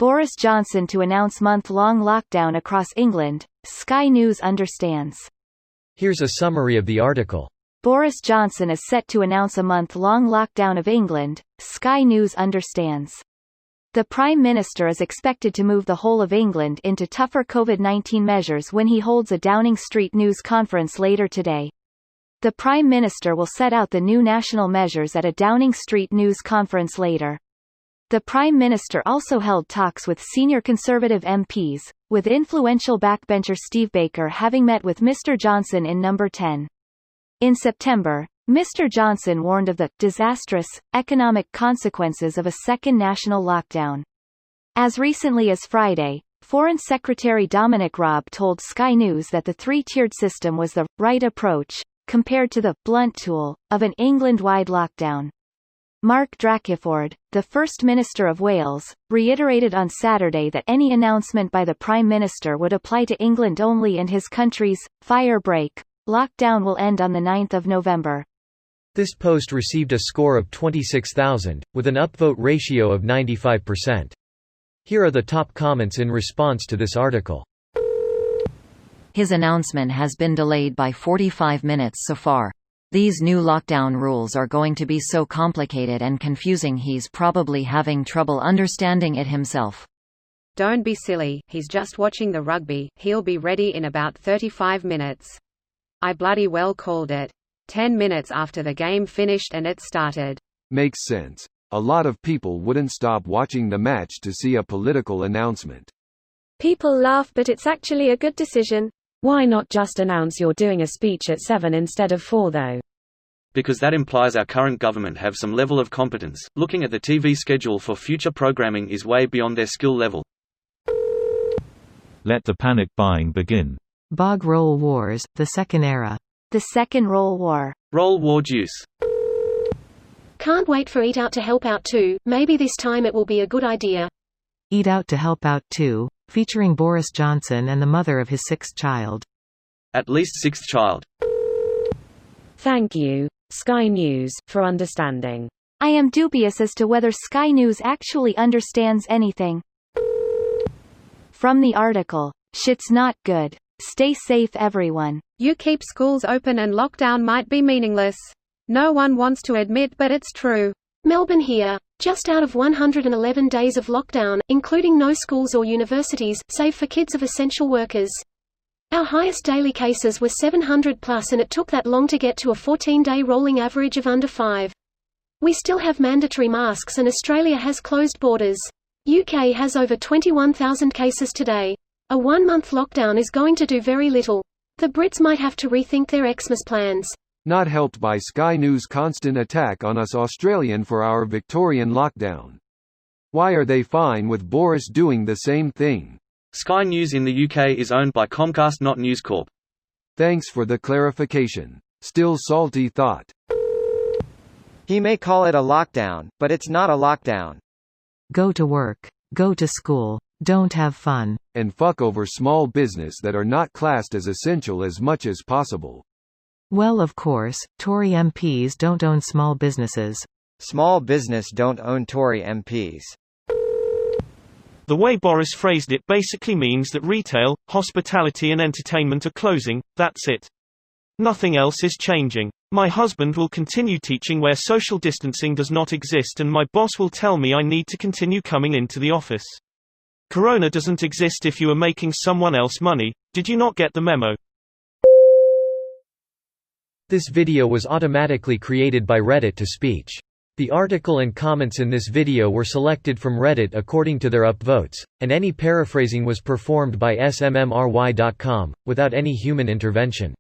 Boris Johnson to announce month-long lockdown across England, Sky News understands. Here's a summary of the article. Boris Johnson is set to announce a month-long lockdown of England, Sky News understands. The Prime Minister is expected to move the whole of England into tougher COVID-19 measures when he holds a Downing Street news conference later today. The Prime Minister will set out the new national measures at a Downing Street news conference later. The Prime Minister also held talks with senior Conservative MPs, with influential backbencher Steve Baker having met with Mr Johnson in Number 10. In September, Mr Johnson warned of the disastrous economic consequences of a second national lockdown. As recently as Friday, Foreign Secretary Dominic Raab told Sky News that the three-tiered system was the right approach, compared to the blunt tool of an England-wide lockdown. Mark Drakeford, the First Minister of Wales, reiterated on Saturday that any announcement by the Prime Minister would apply to England only and his country's fire-break lockdown will end on 9 November. This post received a score of 26,000, with an upvote ratio of 95%. Here are the top comments in response to this article. His announcement has been delayed by 45 minutes so far. These new lockdown rules are going to be so complicated and confusing he's probably having trouble understanding it himself. Don't be silly, he's just watching the rugby, he'll be ready in about 35 minutes. I bloody well called it. 10 minutes after the game finished and it started. Makes sense. A lot of people wouldn't stop watching the match to see a political announcement. People laugh, but it's actually a good decision. Why not just announce you're doing a speech at 7 instead of 4 though? Because that implies our current government have some level of competence. Looking at the TV schedule for future programming is way beyond their skill level. Let the panic buying begin. Bog roll wars, the second era. The Second Roll War. Roll war juice. Can't wait for Eat Out to Help Out too. Maybe this time it will be a good idea. Eat Out to Help Out too, featuring Boris Johnson and the mother of his 6th child. At least 6th child. Thank you, Sky News, for understanding. I am dubious as to whether Sky News actually understands anything. From the article, shit's not good. Stay safe everyone. You keep schools open and lockdown might be meaningless. No one wants to admit, but it's true. Melbourne here. Just out of 111 days of lockdown, including no schools or universities, save for kids of essential workers. Our highest daily cases were 700 plus, and it took that long to get to a 14-day rolling average of under 5. We still have mandatory masks and Australia has closed borders. UK has over 21,000 cases today. A 1-month lockdown is going to do very little. The Brits might have to rethink their Xmas plans. Not helped by Sky News' constant attack on us Australian for our Victorian lockdown. Why are they fine with Boris doing the same thing? Sky News in the UK is owned by Comcast, not News Corp. Thanks for the clarification. Still salty thought. He may call it a lockdown, but it's not a lockdown. Go to work. Go to school. Don't have fun. And fuck over small business that are not classed as essential as much as possible. Well, of course, Tory MPs don't own small businesses. Small business don't own Tory MPs. The way Boris phrased it basically means that retail, hospitality and entertainment are closing, that's it. Nothing else is changing. My husband will continue teaching where social distancing does not exist, and my boss will tell me I need to continue coming into the office. Corona doesn't exist if you are making someone else money. Did you not get the memo? This video was automatically created by Reddit to speech. The article and comments in this video were selected from Reddit according to their upvotes, and any paraphrasing was performed by smmry.com, without any human intervention.